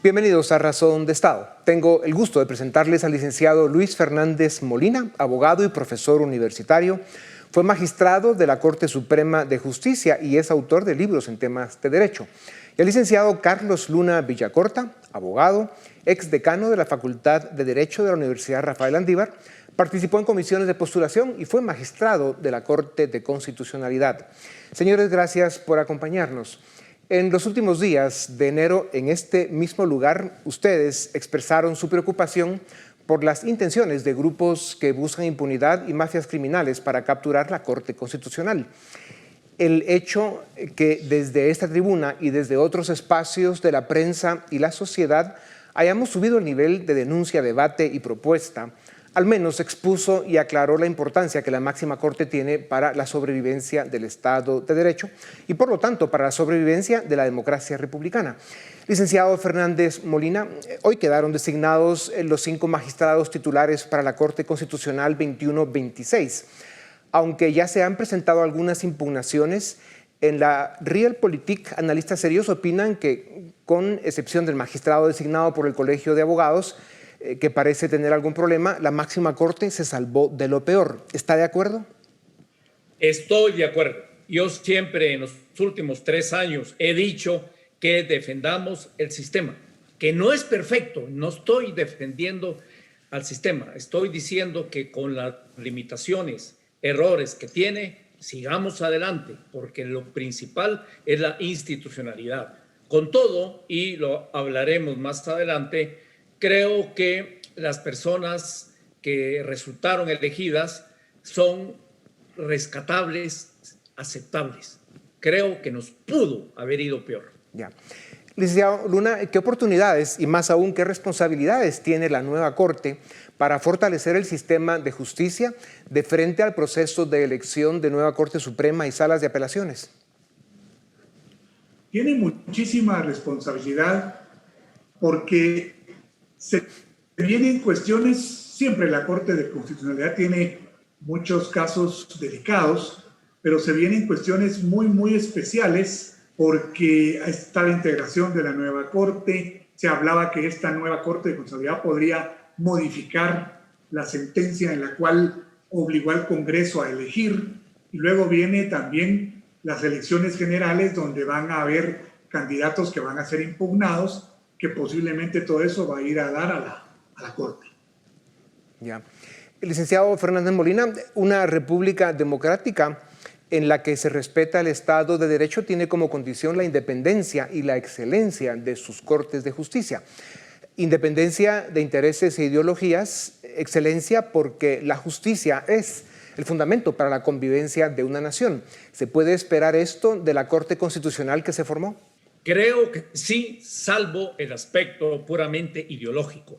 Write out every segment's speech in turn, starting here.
Bienvenidos a Razón de Estado. Tengo el gusto de presentarles al licenciado Luis Fernández Molina, abogado y profesor universitario. Fue magistrado de la Corte Suprema de Justicia y es autor de libros en temas de derecho. Y al licenciado Carlos Luna Villacorta, abogado, exdecano de la Facultad de Derecho de la Universidad Rafael Andívar, participó en comisiones de postulación y fue magistrado de la Corte de Constitucionalidad. Señores, gracias por acompañarnos. En los últimos días de enero, en este mismo lugar, ustedes expresaron su preocupación por las intenciones de grupos que buscan impunidad y mafias criminales para capturar la Corte Constitucional. El hecho que desde esta tribuna y desde otros espacios de la prensa y la sociedad hayamos subido el nivel de denuncia, debate y propuesta, al menos expuso y aclaró la importancia que la máxima corte tiene para la sobrevivencia del Estado de Derecho y por lo tanto para la sobrevivencia de la democracia republicana. Licenciado Fernández Molina, hoy quedaron designados los 5 magistrados titulares para la Corte Constitucional 21-26. Aunque ya se han presentado algunas impugnaciones, en la Realpolitik analistas serios opinan que, con excepción del magistrado designado por el Colegio de Abogados, que parece tener algún problema, la máxima corte se salvó de lo peor. ¿Está de acuerdo? Estoy de acuerdo. Yo siempre en los últimos 3 años he dicho que defendamos el sistema, que no es perfecto. No estoy defendiendo al sistema. Estoy diciendo que con las limitaciones, errores que tiene, sigamos adelante, porque lo principal es la institucionalidad. Con todo, y lo hablaremos más adelante, creo que las personas que resultaron elegidas son rescatables, aceptables. Creo que nos pudo haber ido peor. Ya. Licenciado Luna, ¿qué oportunidades y más aún qué responsabilidades tiene la nueva Corte para fortalecer el sistema de justicia de frente al proceso de elección de nueva Corte Suprema y salas de apelaciones? Tiene muchísima responsabilidad porque se vienen cuestiones, siempre la Corte de Constitucionalidad tiene muchos casos delicados, pero se vienen cuestiones muy especiales porque está la integración de la nueva Corte. Se hablaba que esta nueva Corte de Constitucionalidad podría modificar la sentencia en la cual obligó al Congreso a elegir, y luego viene también las elecciones generales donde van a haber candidatos que van a ser impugnados, que posiblemente todo eso va a ir a dar a la Corte. Ya. Licenciado Fernández Molina, una república democrática en la que se respeta el Estado de Derecho tiene como condición la independencia y la excelencia de sus cortes de justicia. Independencia de intereses e ideologías, excelencia porque la justicia es el fundamento para la convivencia de una nación. ¿Se puede esperar esto de la Corte Constitucional que se formó? Creo que sí, salvo el aspecto puramente ideológico.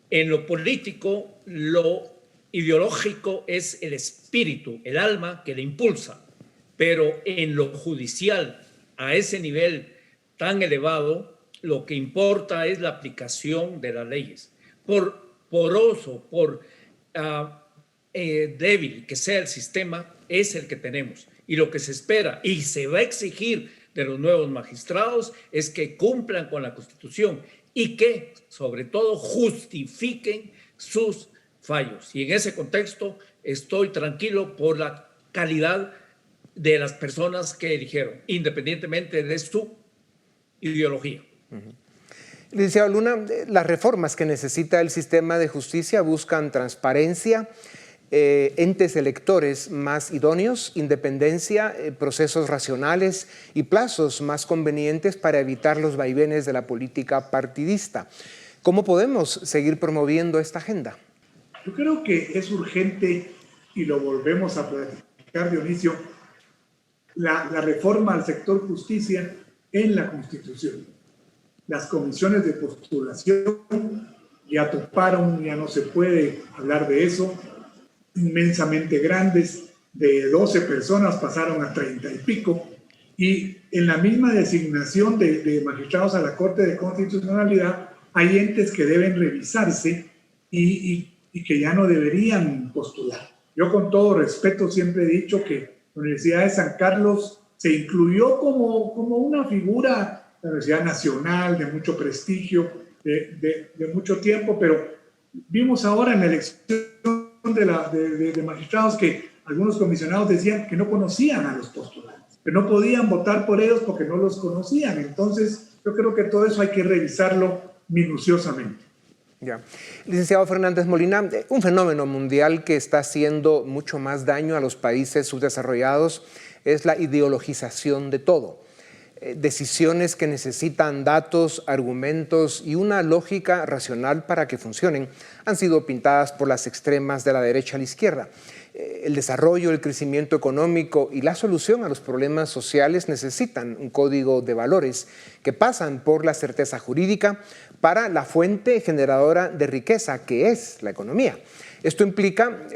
En lo político, lo ideológico es el espíritu, el alma que le impulsa, pero en lo judicial, a ese nivel tan elevado, lo que importa es la aplicación de las leyes. Por poroso, por débil que sea el sistema, es el que tenemos. Y lo que se espera y se va a exigir de los nuevos magistrados es que cumplan con la Constitución y que, sobre todo, justifiquen sus fallos. Y en ese contexto estoy tranquilo por la calidad de las personas que eligieron, independientemente de su ideología. Licenciado Luna, las reformas que necesita el sistema de justicia buscan transparencia, entes electores más idóneos, independencia, procesos racionales y plazos más convenientes para evitar los vaivenes de la política partidista. ¿Cómo podemos seguir promoviendo esta agenda? Yo creo que es urgente, y lo volvemos a platicar, Dionisio, la reforma al sector justicia en la Constitución. Las comisiones de postulación ya toparon, ya no se puede hablar de eso, inmensamente grandes, de 12 personas pasaron a 30 y pico, y en la misma designación de magistrados a la Corte de Constitucionalidad hay entes que deben revisarse y que ya no deberían postular. Yo con todo respeto siempre he dicho que la Universidad de San Carlos se incluyó como una figura la Universidad Nacional, de mucho prestigio, de mucho tiempo, pero vimos ahora en la elección de magistrados que algunos comisionados decían que no conocían a los postulantes, que no podían votar por ellos porque no los conocían. Entonces, yo creo que todo eso hay que revisarlo minuciosamente. Ya. Licenciado Fernández Molina, un fenómeno mundial que está haciendo mucho más daño a los países subdesarrollados es la ideologización de todo. Decisiones que necesitan datos, argumentos y una lógica racional para que funcionen han sido pintadas por las extremas de la derecha a la izquierda. El desarrollo, el crecimiento económico y la solución a los problemas sociales necesitan un código de valores que pasan por la certeza jurídica para la fuente generadora de riqueza que es la economía. Esto implica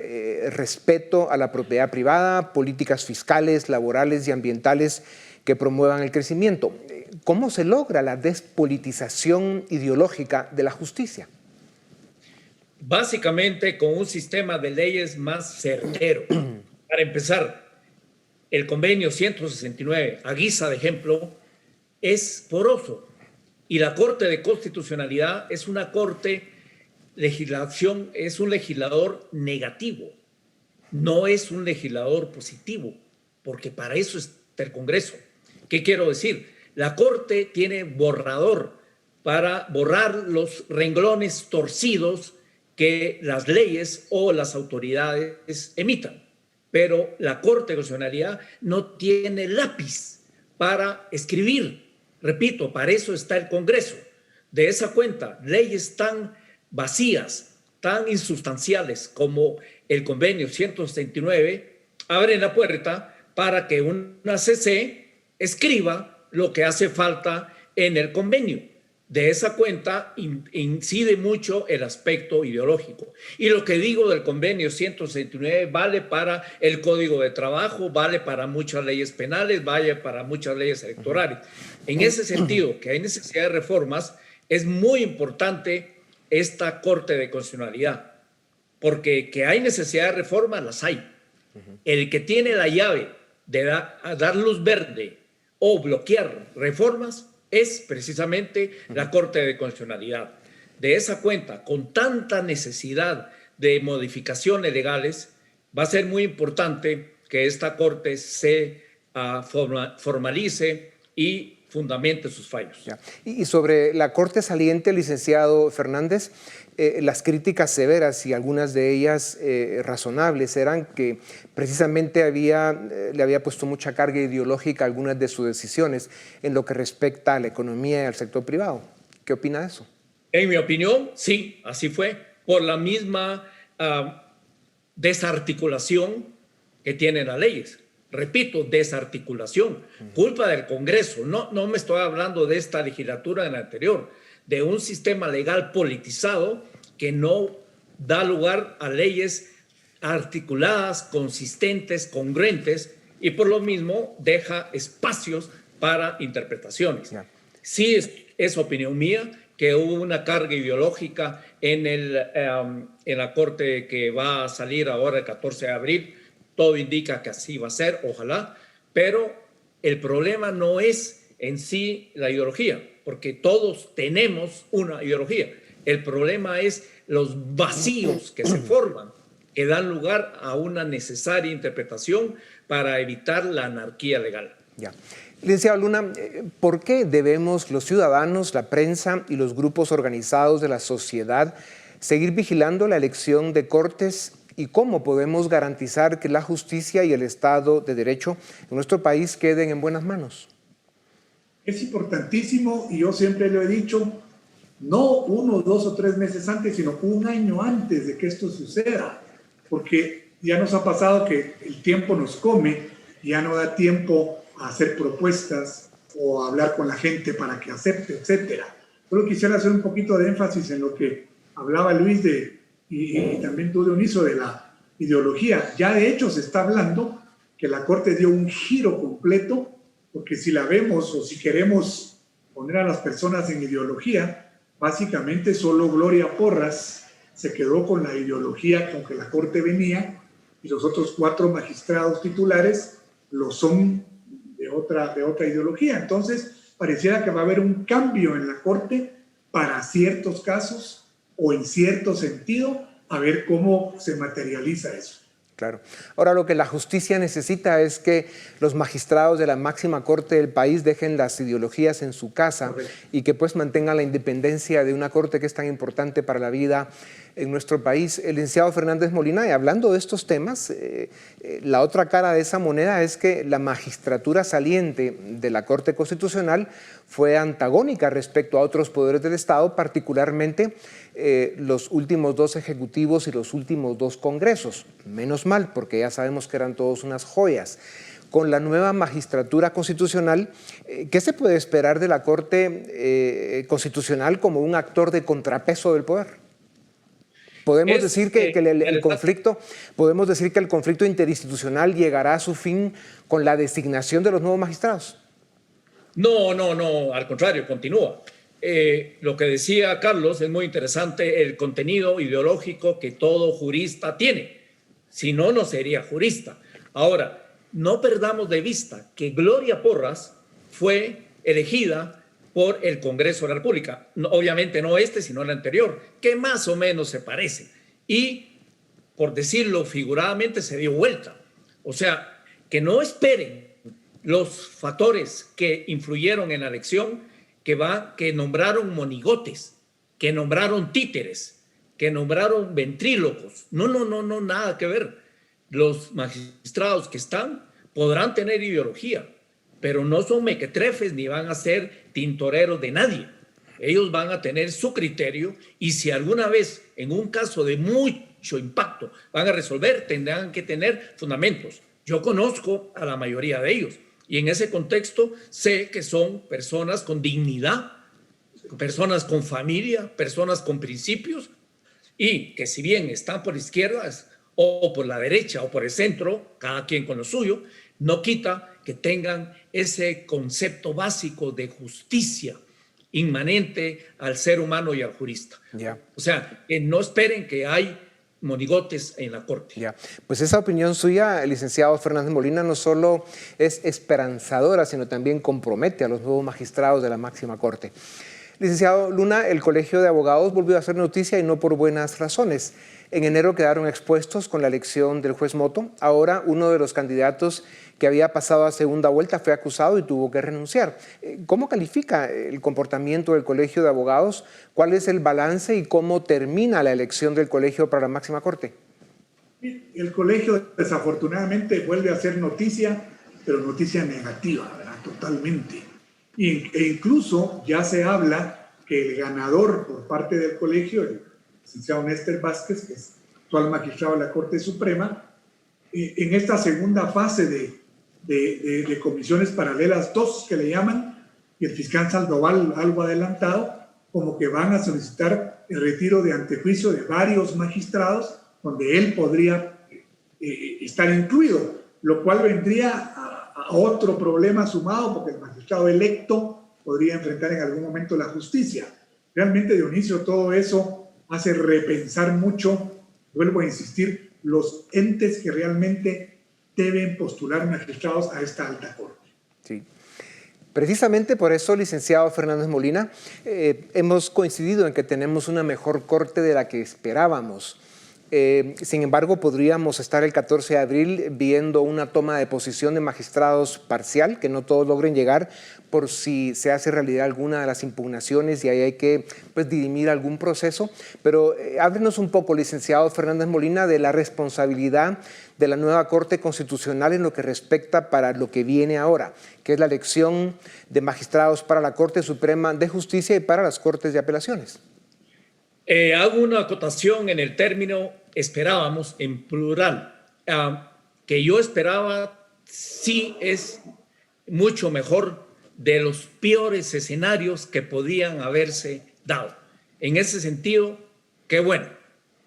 respeto a la propiedad privada, políticas fiscales, laborales y ambientales que promuevan el crecimiento. ¿Cómo se logra la despolitización ideológica de la justicia? Básicamente con un sistema de leyes más certero. Para empezar, el convenio 169, a guisa de ejemplo, es poroso y la Corte de Constitucionalidad es una corte legislación, es un legislador negativo, no es un legislador positivo, porque para eso está el Congreso. ¿Qué quiero decir? La Corte tiene borrador para borrar los renglones torcidos que las leyes o las autoridades emitan. Pero la Corte de Constitucionalidad no tiene lápiz para escribir. Repito, para eso está el Congreso. De esa cuenta, leyes tan vacías, tan insustanciales como el convenio 169 abren la puerta para que una CC escriba lo que hace falta en el convenio. De esa cuenta incide mucho el aspecto ideológico. Y lo que digo del convenio 169 vale para el Código de Trabajo, vale para muchas leyes penales, vale para muchas leyes electorales. En ese sentido, que hay necesidad de reformas, es muy importante esta Corte de Constitucionalidad, porque que hay necesidad de reformas, las hay. El que tiene la llave de dar luz verde o bloquear reformas es precisamente la Corte de Constitucionalidad. De esa cuenta, con tanta necesidad de modificaciones legales, va a ser muy importante que esta Corte se formalice y fundamente sus fallos. Ya. Y sobre la Corte saliente, licenciado Fernández, las críticas severas y algunas de ellas razonables eran que precisamente le había puesto mucha carga ideológica a algunas de sus decisiones en lo que respecta a la economía y al sector privado. ¿Qué opina de eso? En mi opinión, sí, así fue, por la misma desarticulación que tienen las leyes. Repito, desarticulación, culpa del Congreso. No me estoy hablando de esta legislatura de la anterior, de un sistema legal politizado que no da lugar a leyes articuladas, consistentes, congruentes, y por lo mismo deja espacios para interpretaciones. Sí, es opinión mía que hubo una carga ideológica en la Corte que va a salir ahora el 14 de abril. Todo indica que así va a ser, ojalá, pero el problema no es en sí la ideología, porque todos tenemos una ideología. El problema es los vacíos que se forman, que dan lugar a una necesaria interpretación para evitar la anarquía legal. Ya. Licenciado Luna, ¿por qué debemos los ciudadanos, la prensa y los grupos organizados de la sociedad seguir vigilando la elección de cortes? ¿Y cómo podemos garantizar que la justicia y el Estado de Derecho en nuestro país queden en buenas manos? Es importantísimo, y yo siempre lo he dicho, no 1, 2 o 3 meses antes, sino un año antes de que esto suceda, porque ya nos ha pasado que el tiempo nos come, ya no da tiempo a hacer propuestas o a hablar con la gente para que acepte, etc. Solo quisiera hacer un poquito de énfasis en lo que hablaba Luis y también tú, Dioniso, de la ideología. Ya de hecho se está hablando que la Corte dio un giro completo, porque si la vemos o si queremos poner a las personas en ideología, básicamente solo Gloria Porras se quedó con la ideología con que la Corte venía y los otros 4 magistrados titulares lo son de otra ideología. Entonces, pareciera que va a haber un cambio en la Corte para ciertos casos o en cierto sentido, a ver cómo se materializa eso. Claro. Ahora, lo que la justicia necesita es que los magistrados de la máxima corte del país dejen las ideologías en su casa. Correcto. Y que pues mantengan la independencia de una corte que es tan importante para la vida en nuestro país. El licenciado Fernández Molina, y hablando de estos temas, la otra cara de esa moneda es que la magistratura saliente de la Corte Constitucional fue antagónica respecto a otros poderes del Estado, particularmente los últimos 2 ejecutivos y los últimos 2 congresos. Menos mal, porque ya sabemos que eran todos unas joyas. Con la nueva magistratura constitucional, ¿qué se puede esperar de la Corte Constitucional como un actor de contrapeso del poder? Podemos decir que el conflicto interinstitucional llegará a su fin con la designación de los nuevos magistrados. No, al contrario, continúa. Lo que decía Carlos es muy interesante, el contenido ideológico que todo jurista tiene. Si no, no sería jurista. Ahora, no perdamos de vista que Gloria Porras fue elegida por el Congreso de la República. Obviamente no este, sino el anterior, que más o menos se parece. Y, por decirlo figuradamente, se dio vuelta. O sea, que no esperen los factores que influyeron en la elección, que nombraron monigotes, que nombraron títeres, que nombraron ventrílocos. No, nada que ver. Los magistrados que están podrán tener ideología, pero no son mequetrefes ni van a ser tintoreros de nadie. Ellos van a tener su criterio y si alguna vez, en un caso de mucho impacto, van a resolver, tendrán que tener fundamentos. Yo conozco a la mayoría de ellos y en ese contexto sé que son personas con dignidad, personas con familia, personas con principios y que si bien están por izquierdas o por la derecha o por el centro, cada quien con lo suyo, no quita que tengan ese concepto básico de justicia inmanente al ser humano y al jurista. Yeah. O sea, que no esperen que hay monigotes en la Corte. Yeah. Pues esa opinión suya, el licenciado Fernández Molina, no solo es esperanzadora, sino también compromete a los nuevos magistrados de la máxima Corte. Licenciado Luna, el Colegio de Abogados volvió a hacer noticia y no por buenas razones. En enero quedaron expuestos con la elección del juez Moto. Ahora uno de los candidatos que había pasado a segunda vuelta fue acusado y tuvo que renunciar. ¿Cómo califica el comportamiento del Colegio de Abogados? ¿Cuál es el balance y cómo termina la elección del colegio para la máxima Corte? El colegio desafortunadamente vuelve a hacer noticia, pero noticia negativa, ¿verdad? Totalmente. E incluso ya se habla que el ganador por parte del colegio, el licenciado Néstor Vázquez, que es actual magistrado de la Corte Suprema, en esta segunda fase de comisiones paralelas 2 que le llaman, y el fiscal Sandoval algo adelantado, como que van a solicitar el retiro de antejuicio de varios magistrados, donde él podría estar incluido, lo cual vendría a otro problema sumado, porque el magistrado electo podría enfrentar en algún momento la justicia. Realmente, Dionisio, todo eso hace repensar mucho, vuelvo a insistir, los entes que realmente deben postular magistrados a esta alta corte. Sí. Precisamente por eso, licenciado Fernández Molina, hemos coincidido en que tenemos una mejor corte de la que esperábamos. Sin embargo, podríamos estar el 14 de abril viendo una toma de posición de magistrados parcial, que no todos logren llegar por si se hace realidad alguna de las impugnaciones y ahí hay que dirimir algún proceso. Pero háblenos un poco, licenciado Fernández Molina, de la responsabilidad de la nueva Corte Constitucional en lo que respecta para lo que viene ahora, que es la elección de magistrados para la Corte Suprema de Justicia y para las Cortes de Apelaciones. Hago una acotación en el término esperábamos en plural, que yo esperaba sí es mucho mejor de los peores escenarios que podían haberse dado. En ese sentido, qué bueno,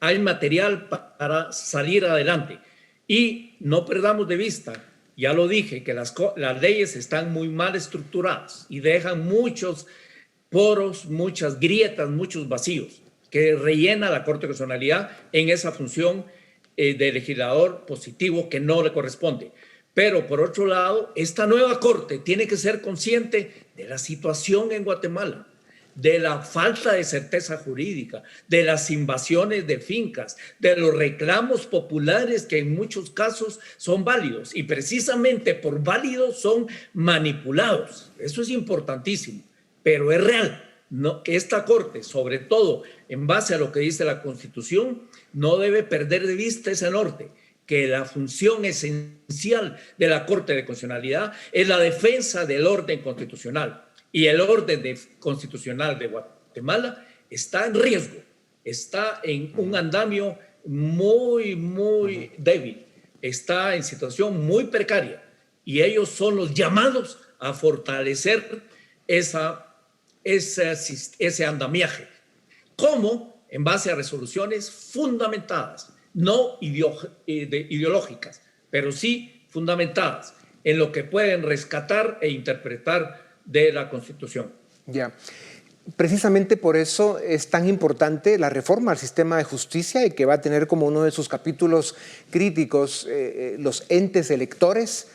hay material para salir adelante y no perdamos de vista, ya lo dije, que las leyes están muy mal estructuradas y dejan muchos poros, muchas grietas, muchos vacíos que rellena la Corte de Constitucionalidad en esa función de legislador positivo que no le corresponde. Pero, por otro lado, esta nueva Corte tiene que ser consciente de la situación en Guatemala, de la falta de certeza jurídica, de las invasiones de fincas, de los reclamos populares que en muchos casos son válidos y precisamente por válidos son manipulados. Eso es importantísimo, pero es real. No, esta Corte, sobre todo en base a lo que dice la Constitución, no debe perder de vista ese norte, que la función esencial de la Corte de Constitucionalidad es la defensa del orden constitucional. Y el orden constitucional de Guatemala está en riesgo, está en un andamio muy débil, está en situación muy precaria y ellos son los llamados a fortalecer ese andamiaje. ¿Cómo? En base a resoluciones fundamentadas, no ideológicas, pero sí fundamentadas en lo que pueden rescatar e interpretar de la Constitución. Ya. Precisamente por eso es tan importante la reforma al sistema de justicia y que va a tener como uno de sus capítulos críticos los entes electores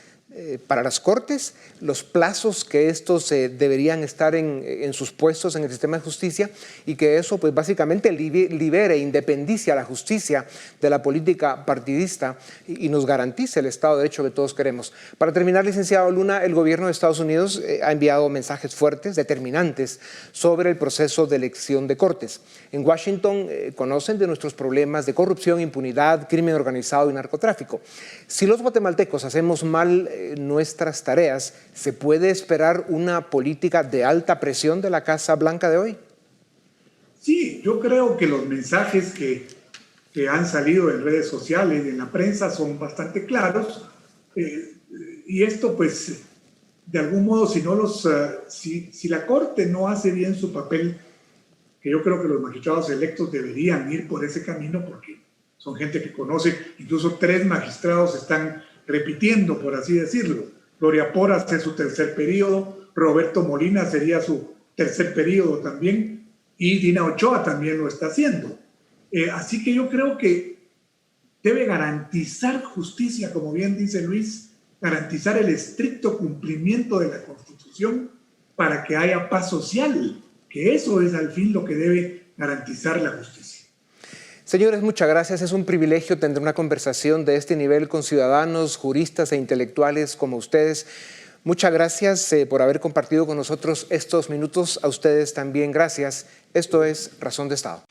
para las cortes, los plazos que estos deberían estar en sus puestos en el sistema de justicia y que eso pues básicamente libere, independicia a la justicia de la política partidista y nos garantice el Estado de Derecho que todos queremos. Para terminar, licenciado Luna, el gobierno de Estados Unidos ha enviado mensajes fuertes, determinantes sobre el proceso de elección de cortes. En Washington conocen de nuestros problemas de corrupción, impunidad, crimen organizado y narcotráfico. Si los guatemaltecos hacemos mal nuestras tareas, ¿se puede esperar una política de alta presión de la Casa Blanca de hoy? Sí, yo creo que los mensajes que han salido en redes sociales y en la prensa son bastante claros. Y esto, pues, de algún modo, si la Corte no hace bien su papel, que yo creo que los magistrados electos deberían ir por ese camino porque son gente que conoce, incluso 3 magistrados están repitiendo, por así decirlo. Gloria Porras es su 3er periodo, Roberto Molina sería su 3er periodo también, y Dina Ochoa también lo está haciendo. Así que yo creo que debe garantizar justicia, como bien dice Luis, garantizar el estricto cumplimiento de la Constitución para que haya paz social, que eso es al fin lo que debe garantizar la justicia. Señores, muchas gracias. Es un privilegio tener una conversación de este nivel con ciudadanos, juristas e intelectuales como ustedes. Muchas gracias por haber compartido con nosotros estos minutos. A ustedes también gracias. Esto es Razón de Estado.